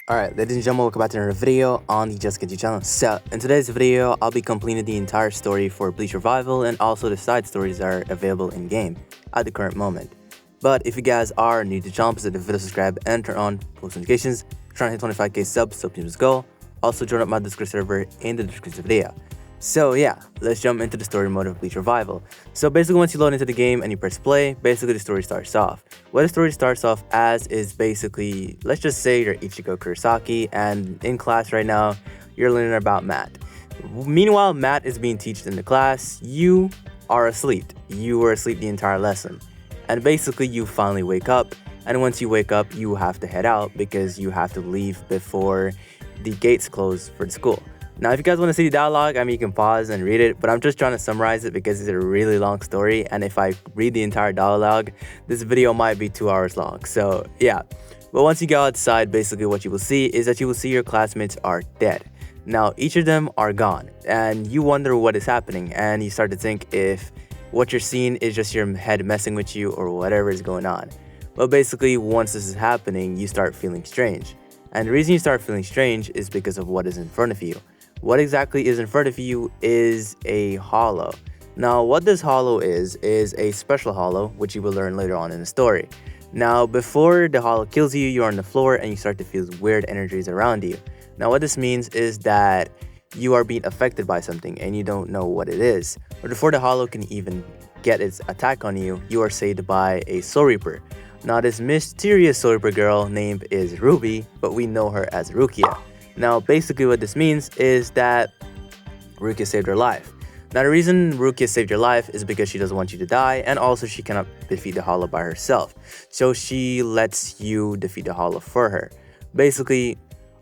Alright, ladies and gentlemen, welcome back to another video on the JustKenshi channel. So, in today's video, I'll be completing the entire story for Bleach Revival and also the side stories that are available in-game at the current moment. But if you guys are new to the channel, please hit the video, subscribe, and turn on post notifications. Trying to hit 25k subs, so please go. Also, join up my Discord server in the description of the video. So yeah, let's jump into the story mode of Bleach Revival. So basically once you load into the game and you press play, basically the story starts off. What the story starts off as is basically, let's just say you're Ichigo Kurosaki and in class right now, you're learning about math. Meanwhile, math is being taught in the class, you are asleep. You were asleep the entire lesson. And basically you finally wake up, and once you wake up, you have to head out because you have to leave before the gates close for the school. Now, if you guys want to see the dialogue, I mean, you can pause and read it, but I'm just trying to summarize it because it's a really long story, and if I read the entire dialogue, this video might be 2 hours long, so yeah. But once you go outside, basically what you will see is that you will see your classmates are dead. Now, each of them are gone, and you wonder what is happening, and you start to think if what you're seeing is just your head messing with you or whatever is going on. But basically, once this is happening, you start feeling strange. And the reason you start feeling strange is because of what is in front of you. What exactly is in front of you is a hollow. Now, what this hollow is a special hollow, which you will learn later on in the story. Now, before the hollow kills you, you're on the floor and you start to feel weird energies around you. Now, what this means is that you are being affected by something and you don't know what it is. But before the hollow can even get its attack on you, you are saved by a Soul Reaper. Now, this mysterious Soul Reaper girl named is Ruby, but we know her as Rukia. Now, basically what this means is that Rukia saved her life. Now, the reason Rukia saved your life is because she doesn't want you to die, and also she cannot defeat the hollow by herself. So she lets you defeat the hollow for her. Basically,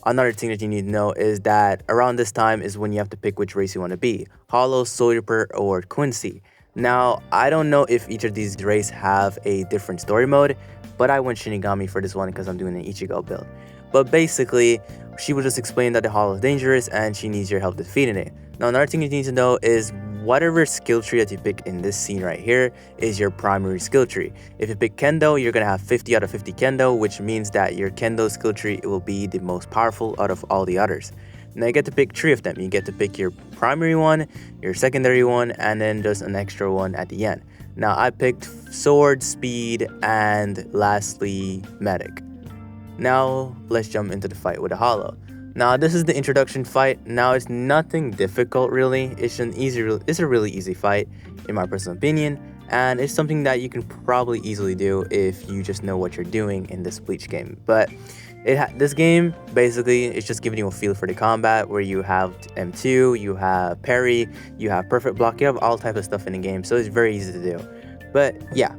another thing that you need to know is that around this time is when you have to pick which race you want to be. Hollow, Soul Reaper, or Quincy. Now, I don't know if each of these races have a different story mode, but I went Shinigami for this one because I'm doing an Ichigo build. But basically, she will just explain that the hollow is dangerous and she needs your help defeating it. Now, another thing you need to know is whatever skill tree that you pick in this scene right here is your primary skill tree. If you pick Kendo, you're going to have 50 out of 50 Kendo, which means that your Kendo skill tree will be the most powerful out of all the others. Now, you get to pick 3 of them. You get to pick your primary one, your secondary one, and then just an extra one at the end. Now, I picked Sword, Speed, and lastly, Medic. Now, let's jump into the fight with the hollow. Now, this is the introduction fight. Now, it's nothing difficult really. It's a really easy fight in my personal opinion, and it's something that you can probably easily do if you just know what you're doing in this Bleach game. But this game basically is just giving you a feel for the combat, where you have M2, you have parry, you have perfect block, you have all type of stuff in the game, so it's very easy to do. But yeah.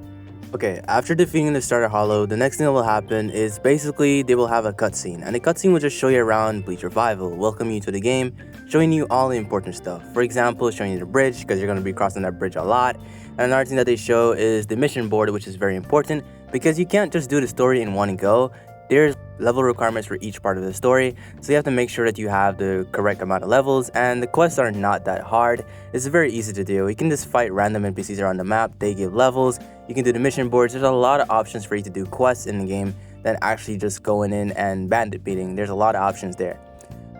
Okay, after defeating the starter hollow, the next thing that will happen is basically they will have a cutscene, and the cutscene will just show you around Bleach Revival, welcome you to the game, showing you all the important stuff. For example, showing you the bridge, because you're going to be crossing that bridge a lot. And another thing that they show is the mission board, which is very important, because you can't just do the story in one go. There's level requirements for each part of the story, so you have to make sure that you have the correct amount of levels, and the quests are not that hard. It's very easy to do. You can just fight random NPCs around the map, they give levels, you can do the mission boards. There's a lot of options for you to do quests in the game than actually just going in and bandit beating. There's a lot of options there.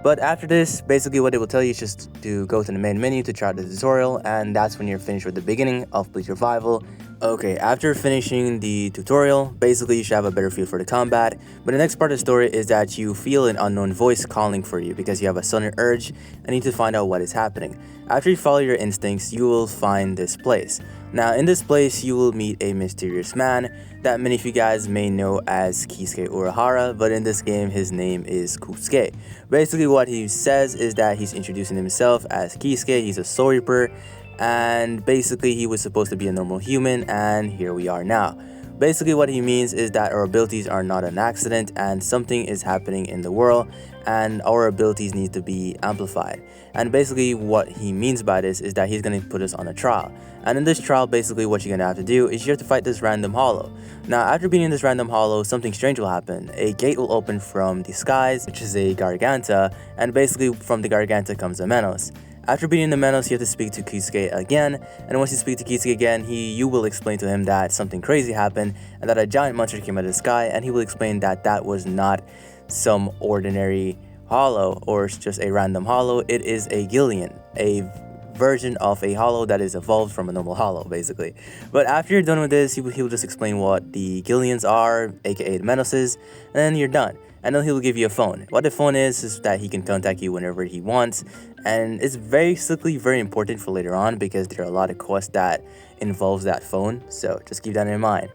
But after this, basically what they will tell you is just to go to the main menu to try out the tutorial, and that's when you're finished with the beginning of Bleach Revival. Okay, after finishing the tutorial, basically you should have a better feel for the combat, but the next part of the story is that you feel an unknown voice calling for you because you have a sudden urge and need to find out what is happening. After you follow your instincts, you will find this place. Now, in this place, you will meet a mysterious man that many of you guys may know as Kosuke Urahara, but in this game, his name is Kosuke. Basically, what he says is that he's introducing himself as Kosuke, he's a Soul Reaper, and basically he was supposed to be a normal human, and here we are now. Basically what he means is that our abilities are not an accident and something is happening in the world and our abilities need to be amplified. And basically what he means by this is that he's going to put us on a trial. And in this trial, basically what you're going to have to do is you have to fight this random hollow. Now, after beating this random hollow, something strange will happen. A gate will open from the skies, which is a Garganta, and basically from the Garganta comes a Menos. After beating the Menos, you have to speak to Kosuke again, and once you speak to Kosuke again, you will explain to him that something crazy happened, and that a giant monster came out of the sky, and he will explain that that was not some ordinary hollow or just a random hollow. It is a Gillian, a version of a hollow that is evolved from a normal hollow, basically. But after you're done with this, he'll just explain what the Gillians are, aka the Menaces, and then you're done. And then he'll give you a phone. What the phone is that he can contact you whenever he wants, and it's basically very important for later on because there are a lot of quests that involves that phone, so just keep that in mind.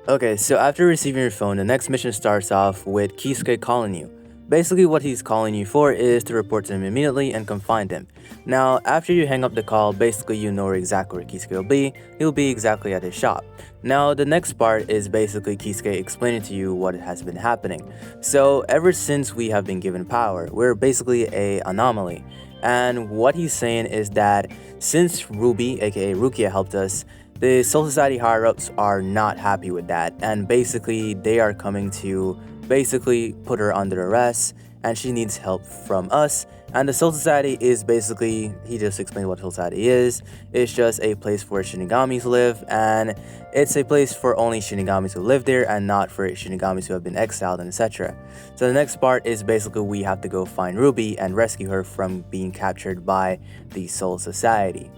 Okay, so after receiving your phone, the next mission starts off with Kosuke calling you. Basically, what he's calling you for is to report to him immediately and come find him. Now, after you hang up the call, basically you know exactly where Kosuke will be. He'll be exactly at his shop. Now, the next part is basically Kosuke explaining to you what has been happening. So, ever since we have been given power, we're basically a anomaly. And what he's saying is that since Ruby, aka Rukia, helped us, the Soul Society higher-ups are not happy with that, and basically they are coming to basically put her under arrest, and she needs help from us. And the Soul Society is basically, he just explained what Soul Society is. It's just a place where Shinigamis live, and it's a place for only Shinigamis who live there and not for Shinigamis who have been exiled and etc. So the next part is basically we have to go find Ruby and rescue her from being captured by the Soul Society.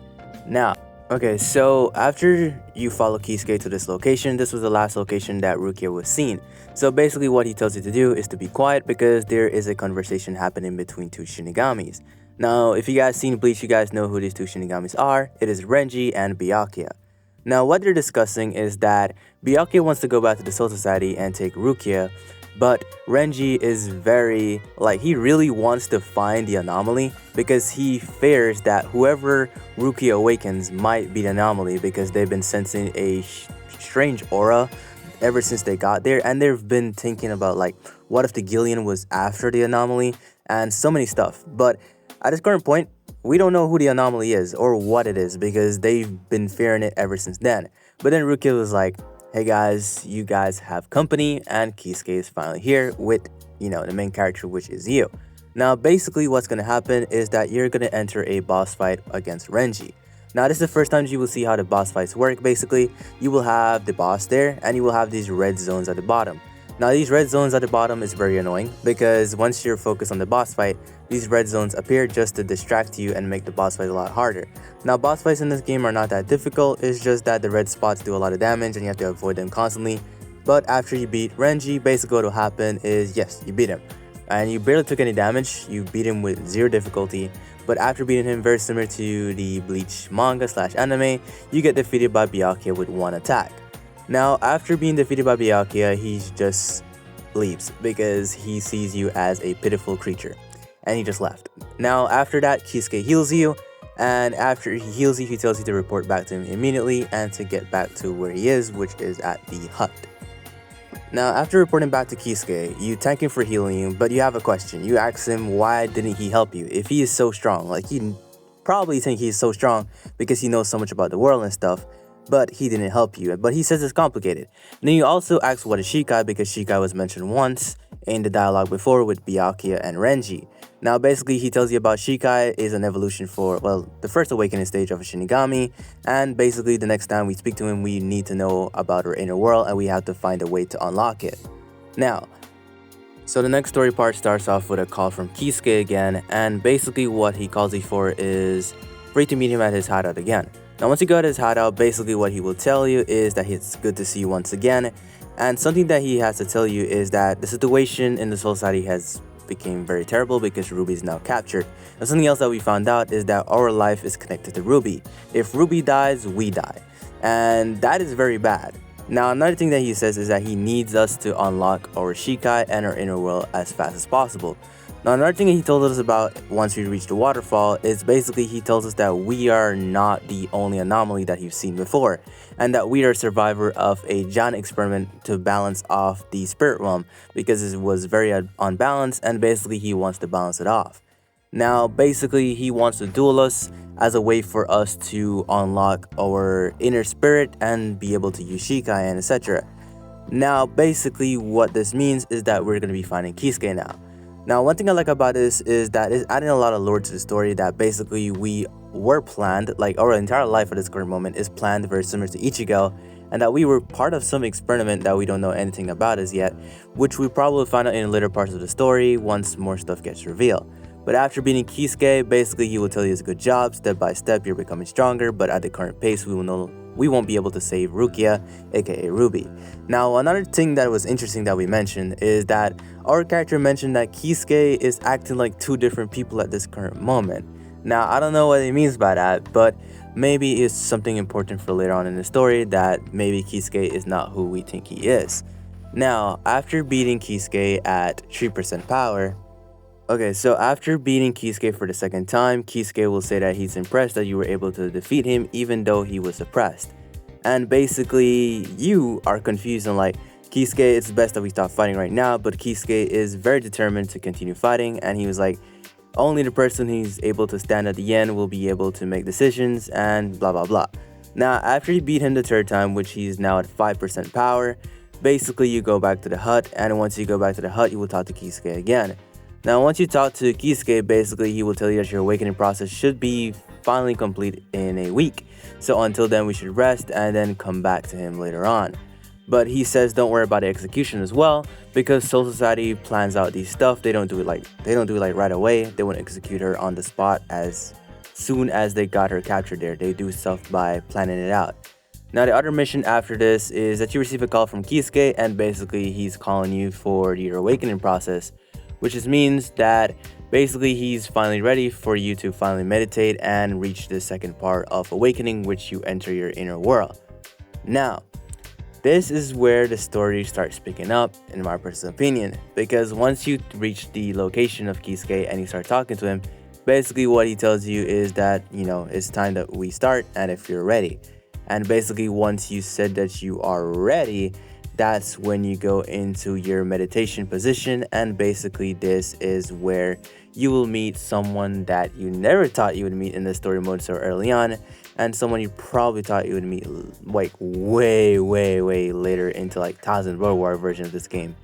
Now, okay, so after you follow Kosuke to this location, this was the last location that Rukia was seen. So basically what he tells you to do is to be quiet because there is a conversation happening between two Shinigamis. Now, if you guys seen Bleach, you guys know who these two Shinigamis are. It is Renji and Byakuya. Now, what they're discussing is that Byakuya wants to go back to the Soul Society and take Rukia, but Renji is he really wants to find the anomaly because he fears that whoever Rukia awakens might be the anomaly because they've been sensing a strange aura ever since they got there, and they've been thinking about what if the Gillian was after the anomaly and so many stuff. But at this current point, we don't know who the anomaly is or what it is because they've been fearing it ever since then. But then Rukia was like, hey guys, you guys have company, and Kosuke is finally here with, the main character, which is you. Now, basically what's going to happen is that you're going to enter a boss fight against Renji. Now, this is the first time you will see how the boss fights work. Basically, you will have the boss there, and you will have these red zones at the bottom. Now, these red zones at the bottom is very annoying because once you're focused on the boss fight, these red zones appear just to distract you and make the boss fight a lot harder. Now, boss fights in this game are not that difficult. It's just that the red spots do a lot of damage and you have to avoid them constantly. But after you beat Renji, basically what will happen is, yes, you beat him. And you barely took any damage. You beat him with 0 difficulty. But after beating him, very similar to the Bleach manga/anime, you get defeated by Byakuya with 1 attack. Now, after being defeated by Byakuya, he just leaves because he sees you as a pitiful creature. And he just left. Now, after that, Kosuke heals you. And after he heals you, he tells you to report back to him immediately and to get back to where he is, which is at the hut. Now, after reporting back to Kosuke, you thank him for healing you, but you have a question. You ask him, why didn't he help you? If he is so strong, you probably think he's so strong because he knows so much about the world and stuff, but he didn't help you. But he says it's complicated. And then you also ask what is Shikai, because Shikai was mentioned once in the dialogue before with Byakuya and Renji. Now, basically, he tells you about Shikai is an evolution for, the first awakening stage of a Shinigami, and basically the next time we speak to him, we need to know about her inner world, and we have to find a way to unlock it. Now, so the next story part starts off with a call from Kosuke again, and basically what he calls you for is for you to meet him at his hideout again. Now, once you go to his hideout, basically what he will tell you is that it's good to see you once again, and something that he has to tell you is that the situation in the Soul Society has became very terrible because Ruby is now captured. And something else that we found out is that our life is connected to Ruby. If Ruby dies, we die. And that is very bad. Now, another thing that he says is that he needs us to unlock our Shikai and our inner world as fast as possible. Now, another thing he told us about once we reach the waterfall is basically he tells us that we are not the only anomaly that he's seen before, and that we are a survivor of a giant experiment to balance off the spirit realm because it was very unbalanced, and basically he wants to balance it off. Now, basically he wants to duel us as a way for us to unlock our inner spirit and be able to use Shikai and etc. Now, basically what this means is that we're going to be finding Kosuke now. Now, one thing I like about this is that it's adding a lot of lore to the story that basically we were planned, our entire life at this current moment is planned very similar to Ichigo, and that we were part of some experiment that we don't know anything about as yet, which we probably find out in later parts of the story once more stuff gets revealed. But after beating Kosuke, basically he will tell you it's a good job, step by step you're becoming stronger, but at the current pace we won't be able to save Rukia, aka Ruby. Now, another thing that was interesting that we mentioned is that our character mentioned that Kosuke is acting like two different people at this current moment. Now, I don't know what he means by that, but maybe it's something important for later on in the story that maybe Kosuke is not who we think he is. Now, after beating Kosuke at 3% power, okay, so after beating Kosuke for the second time, Kosuke will say that he's impressed that you were able to defeat him even though he was suppressed. And basically, you are confused and like, Kosuke, it's best that we stop fighting right now, but Kosuke is very determined to continue fighting, and he was like, only the person who's able to stand at the end will be able to make decisions, and blah blah blah. Now, after you beat him the third time, which he's now at 5% power, basically you go back to the hut, and once you go back to the hut, you will talk to Kosuke again. Now, once you talk to Kosuke, basically he will tell you that your awakening process should be finally complete in a week. So until then, we should rest and then come back to him later on. But he says don't worry about the execution as well, because Soul Society plans out these stuff. They don't do it like right away. They won't execute her on the spot as soon as they got her captured there. They do stuff by planning it out. Now, the other mission after this is that you receive a call from Kosuke, and basically he's calling you for your awakening process, which just means that basically he's finally ready for you to finally meditate and reach the second part of awakening, which you enter your inner world. Now, this is where the story starts picking up, in my personal opinion, because once you reach the location of Kosuke and you start talking to him, basically what he tells you is that, it's time that we start and if you're ready. And basically once you said that you are ready, that's when you go into your meditation position, and basically this is where you will meet someone that you never thought you would meet in the story mode so early on, and someone you probably thought you would meet like way later into like Thousand World War version of this game.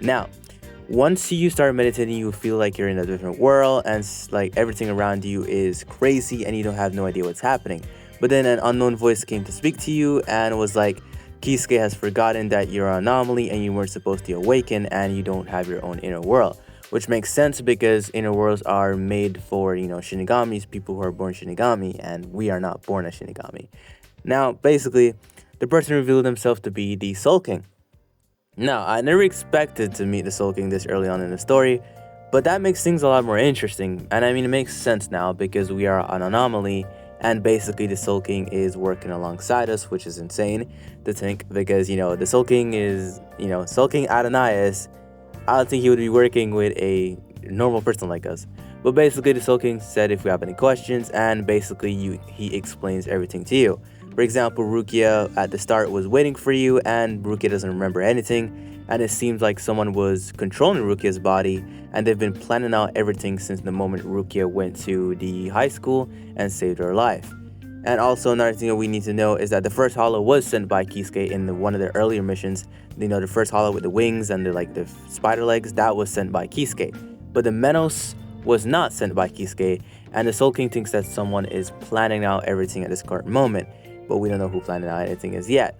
Now, once you start meditating, you feel like you're in a different world, and like everything around you is crazy and you don't have no idea what's happening. But then an unknown voice came to speak to you and was like, Kosuke has forgotten that you're an anomaly and you weren't supposed to awaken and you don't have your own inner world. Which makes sense because inner worlds are made for, Shinigamis, people who are born Shinigami, and we are not born a Shinigami. Now, basically, the person revealed himself to be the Soul King. Now, I never expected to meet the Soul King this early on in the story, but that makes things a lot more interesting. And I mean, it makes sense now because we are an anomaly, and basically the Soul King is working alongside us, which is insane to think because, the Soul King is, Soul King Adonais. I don't think he would be working with a normal person like us. But basically the Soul King said if we have any questions, and basically he explains everything to you. For example, Rukia at the start was waiting for you, and Rukia doesn't remember anything, and it seems like someone was controlling Rukia's body, and they've been planning out everything since the moment Rukia went to the high school and saved her life. And also another thing that we need to know is that the first hollow was sent by Kosuke in one of the earlier missions. The first hollow with the wings and the spider legs, that was sent by Kosuke. But the Menos was not sent by Kosuke, and the Soul King thinks that someone is planning out everything at this current moment, but we don't know who planned out anything as yet.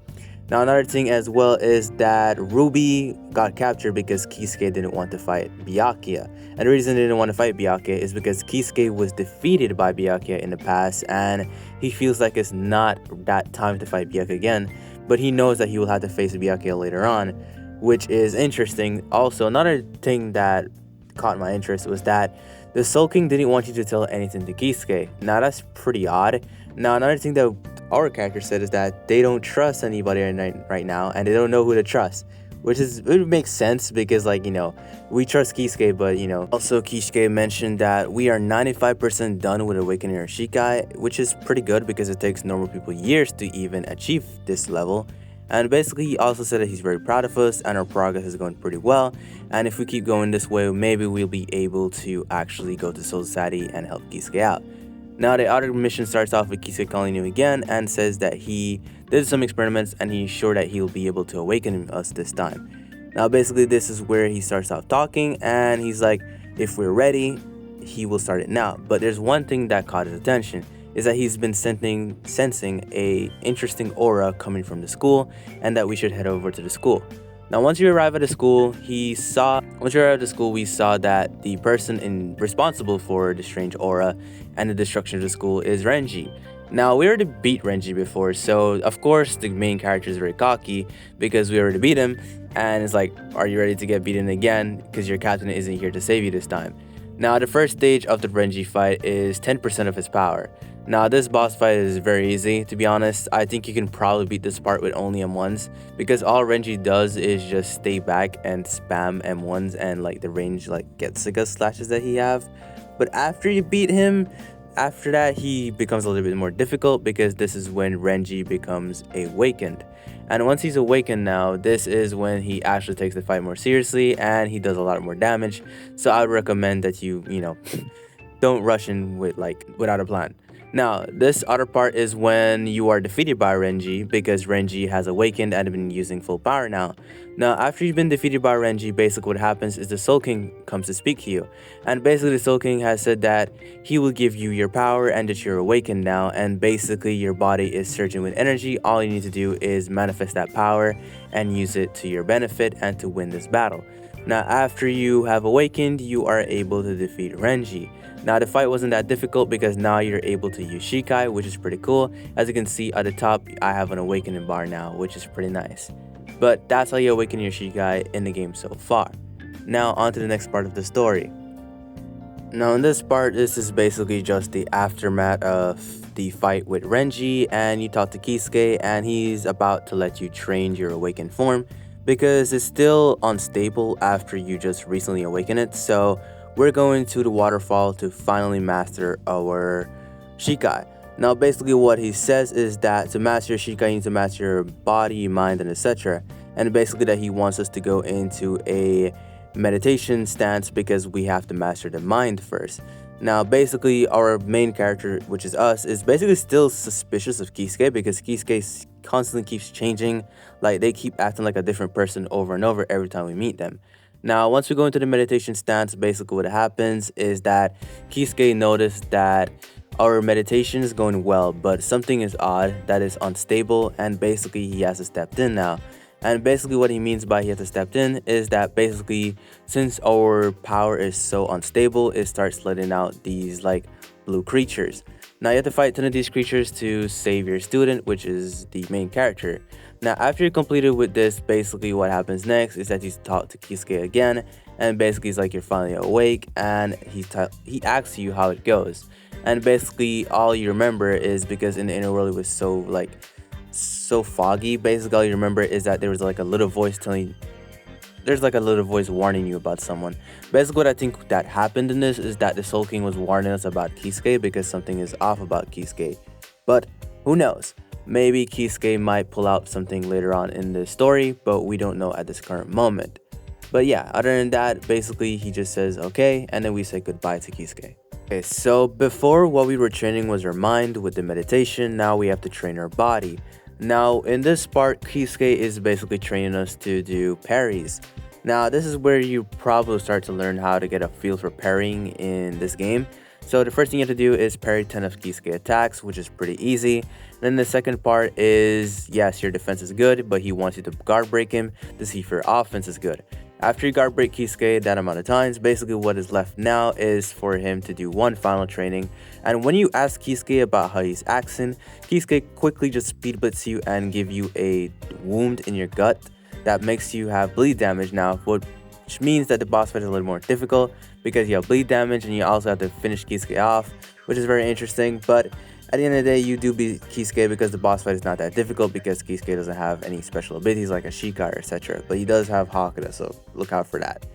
Now, another thing as well is that Ruby got captured because Kosuke didn't want to fight Byakuya. And the reason he didn't want to fight Byakuya is because Kosuke was defeated by Byakuya in the past, and he feels like it's not that time to fight Byakuya again, but he knows that he will have to face Byakuya later on, which is interesting. Also, another thing that caught my interest was that the Soul King didn't want you to tell anything to Kosuke. Now, that's pretty odd. Now, another thing that our character said is that they don't trust anybody right now, and they don't know who to trust, it makes sense because, we trust Kosuke, but, also Kosuke mentioned that we are 95% done with awakening our Shikai, which is pretty good because it takes normal people years to even achieve this level. And basically, he also said that he's very proud of us and our progress is going pretty well. And if we keep going this way, maybe we'll be able to actually go to Soul Society and help Kosuke out. Now, the other mission starts off with Kosuke calling you again and says that he did some experiments and he's sure that he'll be able to awaken us this time. Now, basically, this is where he starts off talking and he's like, if we're ready, he will start it now. But there's one thing that caught his attention. is that he's been sensing a interesting aura coming from the school, and that we should head over to the school. Now, once you arrive at the school, we saw that the person responsible for the strange aura and the destruction of the school is Renji. Now, we already beat Renji before, so of course the main character is very cocky because we already beat him, and it's like, are you ready to get beaten again? Because your captain isn't here to save you this time. Now, the first stage of the Renji fight is 10% of his power. Now, this boss fight is very easy, to be honest. I think you can probably beat this part with only M1s, because all Renji does is just stay back and spam M1s and like the range like Getsuga slashes that he have. But after you beat him, after that he becomes a little bit more difficult, because this is when Renji becomes awakened. And once he's awakened now, this is when he actually takes the fight more seriously and he does a lot more damage. So I would recommend that you don't rush in without a plan. Now, this other part is when you are defeated by Renji, because Renji has awakened and been using full power now. Now, after you've been defeated by Renji, basically what happens is the Soul King comes to speak to you. And basically the Soul King has said that he will give you your power and that you're awakened now, and basically your body is surging with energy. All you need to do is manifest that power and use it to your benefit and to win this battle. Now, after you have awakened, you are able to defeat Renji. Now, the fight wasn't that difficult because now you're able to use Shikai, which is pretty cool. As you can see at the top, I have an awakening bar now, which is pretty nice. But that's how you awaken your Shikai in the game so far. Now, on to the next part of the story. Now, in this part, this is basically just the aftermath of the fight with Renji, and you talk to Kosuke, and he's about to let you train your awakened form, because it's still unstable after you just recently awaken it. So we're going to the waterfall to finally master our Shikai. Now, basically what he says is that to master your Shikai, you need to master your body, mind, and etc. And basically that he wants us to go into a meditation stance, because we have to master the mind first. Now, basically our main character, which is us, is basically still suspicious of Kosuke, because Kosuke constantly keeps changing. Like, they keep acting like a different person over and over every time we meet them. Now, once we go into the meditation stance, basically what happens is that Kosuke noticed that our meditation is going well, but something is odd, that is unstable, and basically he has to step in now. And basically what he means by he has to step in is that basically since our power is so unstable, it starts letting out these like blue creatures. Now you have to fight 10 of these creatures to save your student, which is the main character. Now after you're completed with this, basically what happens next is that you talk to Kosuke again, and basically it's like you're finally awake, and he asks you how it goes. And basically all you remember is, because in the inner world it was so foggy, basically all you remember is that there was like a little voice warning you about someone. Basically what I think that happened in this is that the Soul King was warning us about Kosuke, because something is off about Kosuke. But who knows, maybe Kosuke might pull out something later on in the story, but we don't know at this current moment. But yeah, other than that, basically he just says okay, and then we say goodbye to Kosuke. Okay, so before what we were training was our mind with the meditation, now we have to train our body. Now in this part, Kosuke is basically training us to do parries. Now this is where you probably start to learn how to get a feel for parrying in this game. So the first thing you have to do is parry 10 of Kosuke attacks, which is pretty easy. Then the second part is, yes, your defense is good, but he wants you to guard break him to see if your offense is good. After you guard break Kosuke that amount of times, basically what is left now is for him to do one final training. And when you ask Kosuke about how he's acting, Kosuke quickly just speed blitz you and give you a wound in your gut that makes you have bleed damage now, which means that the boss fight is a little more difficult, because you have bleed damage and you also have to finish Kosuke off, which is very interesting. But at the end of the day, you do beat Kosuke because the boss fight is not that difficult, because Kosuke doesn't have any special abilities like a Shikai or etc. But he does have Hakuda, so look out for that.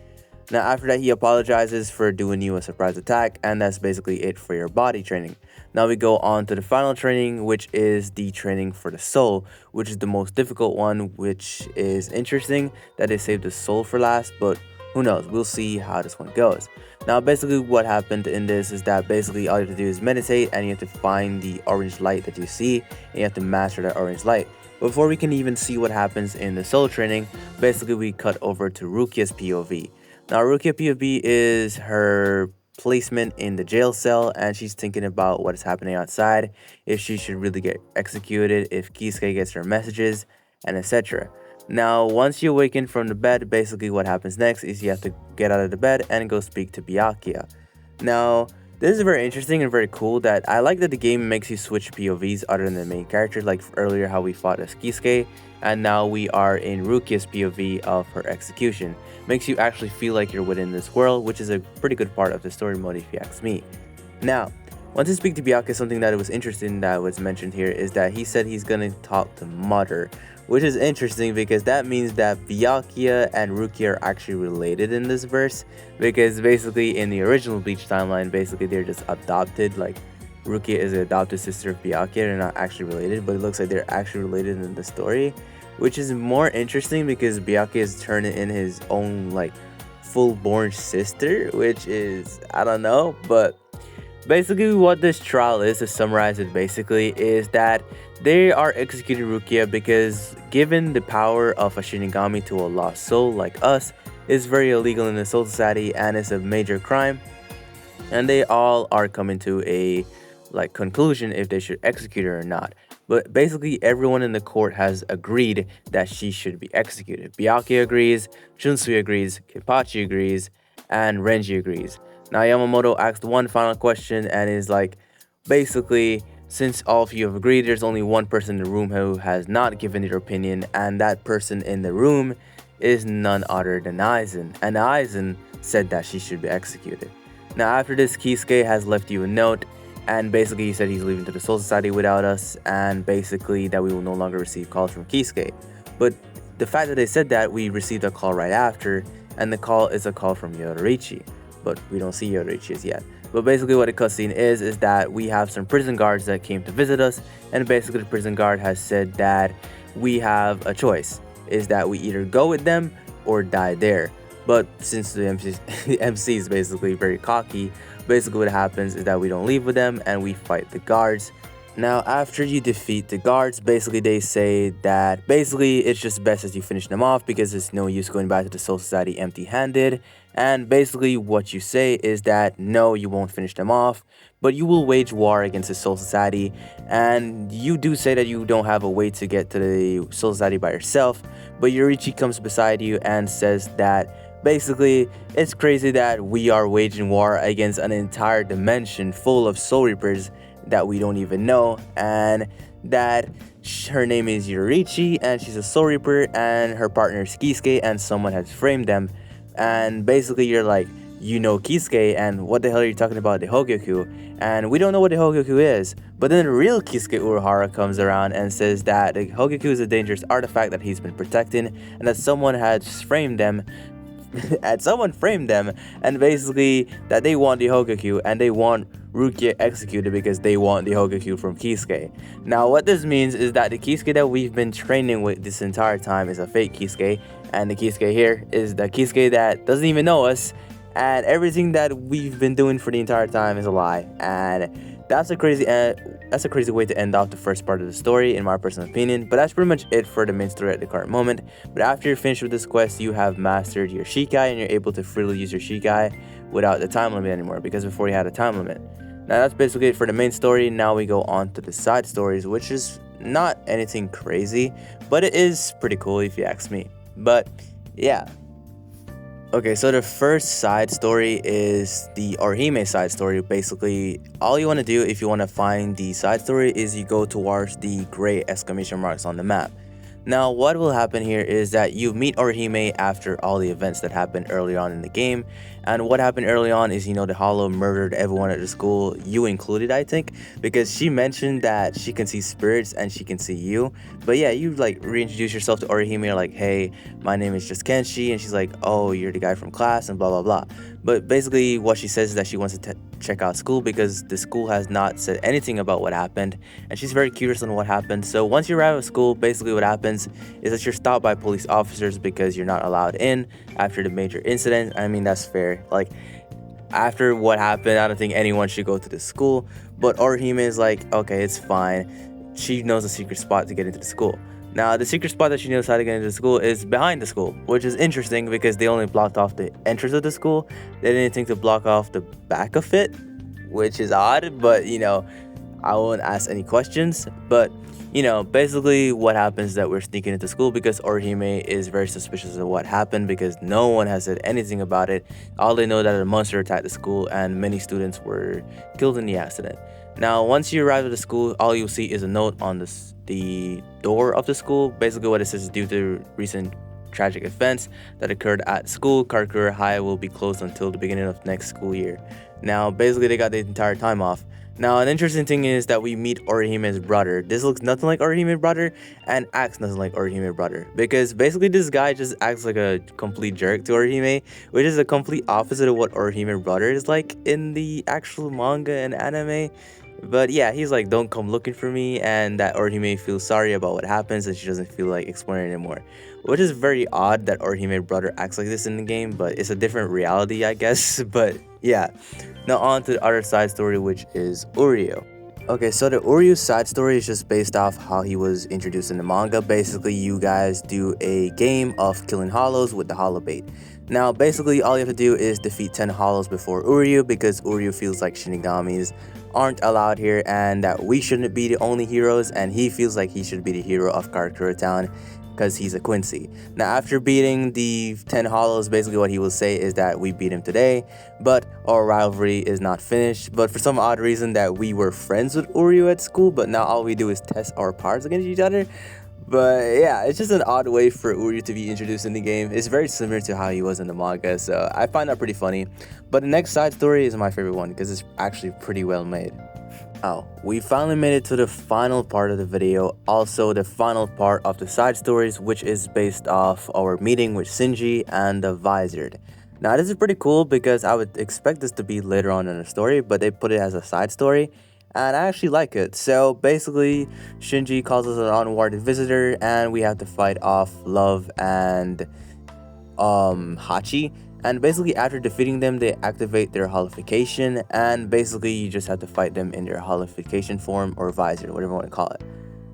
Now after that, he apologizes for doing you a surprise attack, and that's basically it for your body training. Now we go on to the final training, which is the training for the soul, which is the most difficult one, which is interesting that they saved the soul for last, but who knows, we'll see how this one goes. Now basically what happened in this is that basically all you have to do is meditate, and you have to find the orange light that you see, and you have to master that orange light. Before we can even see what happens in the soul training, basically we cut over to Rukia's POV. Now Rukia POV is her placement in the jail cell, and she's thinking about what is happening outside, if she should really get executed, if Kisuke gets her messages, and etc. Now, once you awaken from the bed, basically what happens next is you have to get out of the bed and go speak to Byakuya. Now, this is very interesting and very cool that I like that the game makes you switch POVs other than the main character, like earlier how we fought as Kisuke, and now we are in Rukia's POV of her execution. Makes you actually feel like you're within this world, which is a pretty good part of the story mode if you ask me. Now, once you speak to Byakuya, something that was interesting that was mentioned here is that he said he's gonna talk to Mother, which is interesting because that means that Byakuya and Rukia are actually related in this verse, because basically in the original Bleach timeline, basically they're just adopted, like Rukia is the adopted sister of Byakuya, they're not actually related, but it looks like they're actually related in the story, which is more interesting because Byakuya is turning in his own like full-born sister, which is, I don't know, but basically what this trial is, to summarize it basically, is that they are executing Rukia because given the power of a Shinigami to a lost soul like us is very illegal in the Soul Society and is a major crime, and they all are coming to a like conclusion if they should execute her or not. But basically everyone in the court has agreed that she should be executed. Byakuya agrees, Junsui agrees, Kenpachi agrees, and Renji agrees. Now Yamamoto asked one final question and is like, basically, since all of you have agreed, there's only one person in the room who has not given their opinion, and that person in the room is none other than Aizen. And Aizen said that she should be executed. Now after this, Kisuke has left you a note, and basically he said he's leaving to the Soul Society without us, and basically that we will no longer receive calls from Kisuke. But the fact that they said that, we received a call right after, and the call is a call from Yoruichi. But we don't see Yoruichi yet. But basically what the cutscene is that we have some prison guards that came to visit us, and basically the prison guard has said that we have a choice, is that we either go with them or die there. But since the MC is basically very cocky, basically what happens is that we don't leave with them and we fight the guards. Now after you defeat the guards, basically they say that basically it's just best as you finish them off because it's no use going back to the Soul Society empty-handed. And basically what you say is that no, you won't finish them off, but you will wage war against the Soul Society. And you do say that you don't have a way to get to the Soul Society by yourself, but Yoruichi comes beside you and says that basically it's crazy that we are waging war against an entire dimension full of Soul Reapers that we don't even know, and that her name is Yoruichi and she's a Soul Reaper and her partner is Kisuke and someone has framed them. And basically you're like, you know Kisuke, and what the hell are you talking about the Hogyoku? And we don't know what the Hogyoku is. But then real Kisuke Urahara comes around and says that the Hogyoku is a dangerous artifact that he's been protecting and that someone has framed them and basically that they want the Hogyoku and they want Rukia executed because they want the Hogyoku from Kisuke. Now what this means is that the Kisuke that we've been training with this entire time is a fake Kisuke, and the Kisuke here is the Kisuke that doesn't even know us, and everything that we've been doing for the entire time is a lie. And that's a crazy way to end off the first part of the story, in my personal opinion. But that's pretty much it for the main story at the current moment. But after you're finished with this quest, you have mastered your Shikai, and you're able to freely use your Shikai without the time limit anymore, because before you had a time limit. Now that's basically it for the main story. Now we go on to the side stories, which is not anything crazy, but it is pretty cool if you ask me. But yeah. Okay, so the first side story is the Orihime side story. Basically, all you want to do if you want to find the side story is you go towards the gray exclamation marks on the map. Now, what will happen here is that you meet Orihime after all the events that happened early on in the game. And what happened early on is, the Hollow murdered everyone at the school, you included, I think, because she mentioned that she can see spirits and she can see you. But yeah, you reintroduce yourself to Orihime, you're like, hey, my name is JustKenshi, and she's like, oh, you're the guy from class, and blah, blah, blah. But basically what she says is that she wants to check out school because the school has not said anything about what happened, and she's very curious on what happened. So once you arrive at school, basically what happens is that you're stopped by police officers because you're not allowed in after the major incident. I mean, that's fair. After what happened, I don't think anyone should go to the school, but Orihime is like, okay, it's fine. She knows a secret spot to get into the school. Now, the secret spot that she knows how to get into the school is behind the school, which is interesting because they only blocked off the entrance of the school. They didn't think to block off the back of it, which is odd, but I won't ask any questions. But basically what happens is that we're sneaking into school because Orihime is very suspicious of what happened because no one has said anything about it. All they know that a monster attacked the school and many students were killed in the accident. Now, once you arrive at the school, all you'll see is a note on the door of the school. Basically what it says is due to recent tragic events that occurred at school, Karakura High will be closed until the beginning of next school year. Now, basically they got the entire time off. Now, an interesting thing is that we meet Orihime's brother. This looks nothing like Orihime's brother and acts nothing like Orihime's brother. Because basically this guy just acts like a complete jerk to Orihime, which is a complete opposite of what Orihime's brother is like in the actual manga and anime. But yeah, he's like, don't come looking for me, and that Orihime feels sorry about what happens and she doesn't feel like exploring anymore. Which is very odd that Orihime's brother acts like this in the game, but it's a different reality, I guess. But yeah, now on to the other side story, which is Uryu. Okay, so the Uryu side story is just based off how he was introduced in the manga. Basically, you guys do a game of killing hollows with the hollow bait. Now, basically, all you have to do is defeat 10 hollows before Uryu because Uryu feels like shinigamis aren't allowed here and that we shouldn't be the only heroes, and he feels like he should be the hero of Karakura Town because he's a Quincy. Now, after beating the 10 hollows, basically what he will say is that we beat him today, but our rivalry is not finished. But for some odd reason that we were friends with Uryu at school, but now all we do is test our powers against each other. But yeah, it's just an odd way for Uryu to be introduced in the game. It's very similar to how he was in the manga, so I find that pretty funny. But the next side story is my favorite one because it's actually pretty well made. Oh, we finally made it to the final part of the video, also the final part of the side stories, which is based off our meeting with Shinji and the Visored. Now, this is pretty cool because I would expect this to be later on in the story, but they put it as a side story, and I actually like it. So basically, Shinji calls us an unwanted visitor, and we have to fight off Love and Hachi. And basically after defeating them, they activate their holification, and basically you just have to fight them in their holification form or visor, whatever you want to call it.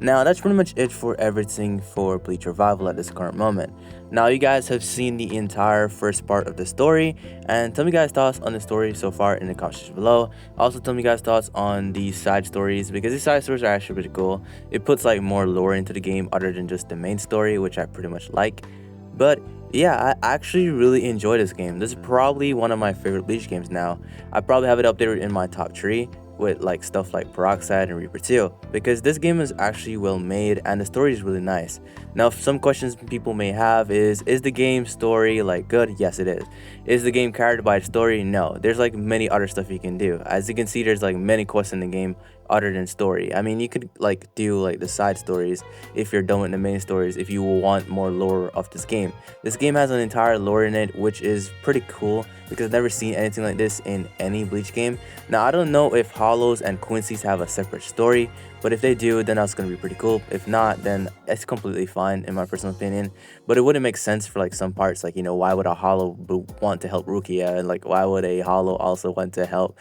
Now, that's pretty much it for everything for Bleach Revival at this current moment. Now, you guys have seen the entire first part of the story, and tell me guys thoughts on the story so far in the comment section below. Also, tell me guys thoughts on these side stories, because these side stories are actually pretty cool. It puts like more lore into the game other than just the main story, which I pretty much like. But yeah, I actually really enjoy this game. This is probably one of my favorite Bleach games now. I probably have it up there in my top 3 with like stuff like Peroxide and Reaper 2, because this game is actually well made and the story is really nice. Now, some questions people may have is the game story like good? Yes, it is. Is the game carried by the story? No. There's like many other stuff you can do. As you can see, there's like many quests in the game other than story. I mean, you could like do like the side stories if you're done with the main stories if you want more lore of this game. This game has an entire lore in it, which is pretty cool because I've never seen anything like this in any Bleach game. Now, I don't know if Hollows and Quincy's have a separate story, but if they do, then that's going to be pretty cool. If not, then it's completely fine in my personal opinion. But it wouldn't make sense for like some parts, like, why would a Hollow want to help Rukia, and like why would a Hollow also want to help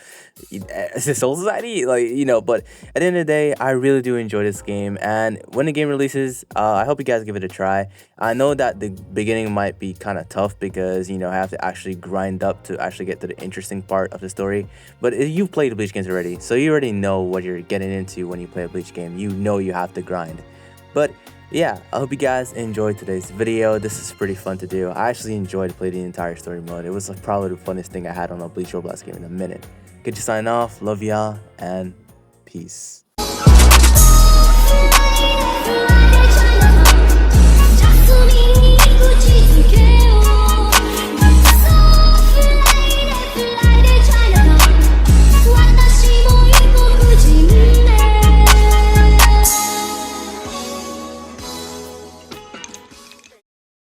the Soul Society, but at the end of the day, I really do enjoy this game, and when the game releases, I hope you guys give it a try. I know that the beginning might be kind of tough because I have to actually grind up to actually get to the interesting part of the story, but if you've played the Bleach games already, so you already know what you're getting into when you play a Bleach game. You have to grind. But yeah, I hope you guys enjoyed today's video. This is pretty fun to do. I actually enjoyed playing the entire story mode. It was like probably the funnest thing I had on a Bleach Roblox game in a minute. Good to sign off. Love y'all and peace.